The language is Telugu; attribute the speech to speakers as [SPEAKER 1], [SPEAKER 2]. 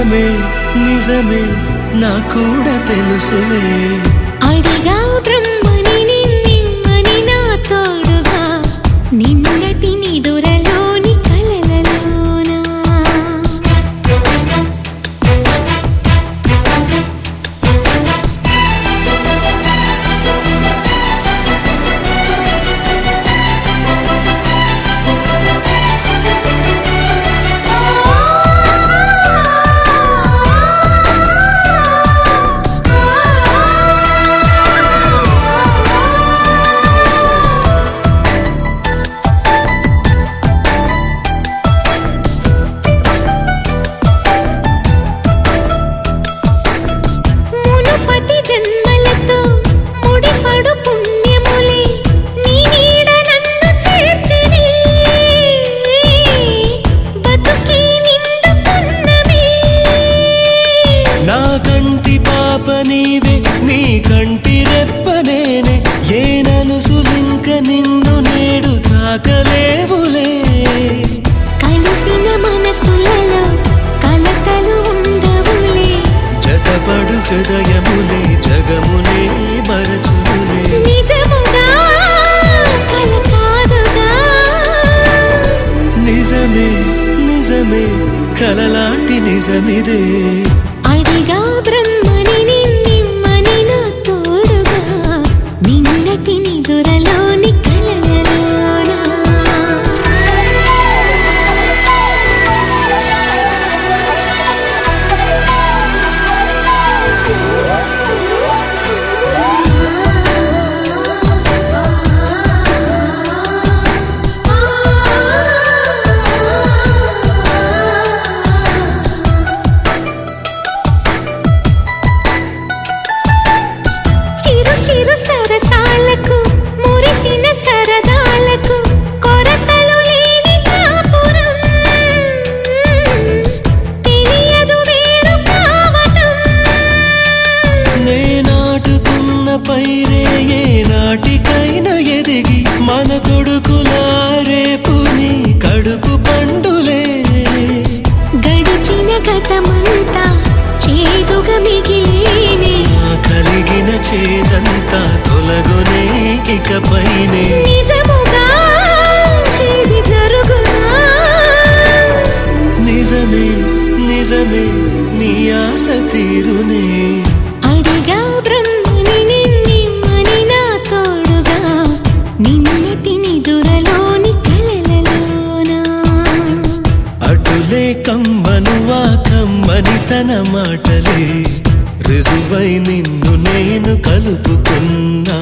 [SPEAKER 1] నిజమే నిజమే నా కూడా తెలుసులే
[SPEAKER 2] అడిగా బ్రహ్మని నిన్నని నా తోడుగా నిన్నటి నిదురలోని కలలలోనా
[SPEAKER 1] నీవే నీ కంటి రెప్పనేనే ఏ నలుసులింక నిన్ను నేడు తాకలేవులే
[SPEAKER 2] కలిసిన మనసులలో కలతలు ఉండవులే
[SPEAKER 1] జతపడు హృదయములే జగమునే మరచునులే
[SPEAKER 2] నిజముగా కల కాదుగా
[SPEAKER 1] నిజమే నిజమే కలలాంటి నిజమిదే
[SPEAKER 2] అడిగా బ్రహ్మని నిన్నని నా తోడుగా నిన్నటి నిదురలోని కలలలోనా చిరు సరసాలకు మురిసిన సరదాలకు కొరతలు లేని కాపురం తెలియదు వేరు కావటం
[SPEAKER 1] నే నాటుకున్న పైరే ఏ నాటికైనా ఎదిగి మన కొడుకులా రేపు నీ కడుపు పండులే
[SPEAKER 2] గడిచిన గతమంతా చేదుగా మిగిలేనే
[SPEAKER 1] కలిగిన చేదంతా తొలగునే ఇకపైనే
[SPEAKER 2] నిజముగా ఇది జరుగునా
[SPEAKER 1] నిజమే నిజమే నీ ఆశ తీరునే
[SPEAKER 2] అడిగా బ్రహ్మని నిన్నని నా తోడుగా నిన్నటి నిదురలోని కలలలోనా
[SPEAKER 1] అటులే కమ్మనువా కమ్మని తన మాటలే రుజువై నిన్ను నేను కలుపుకున్నా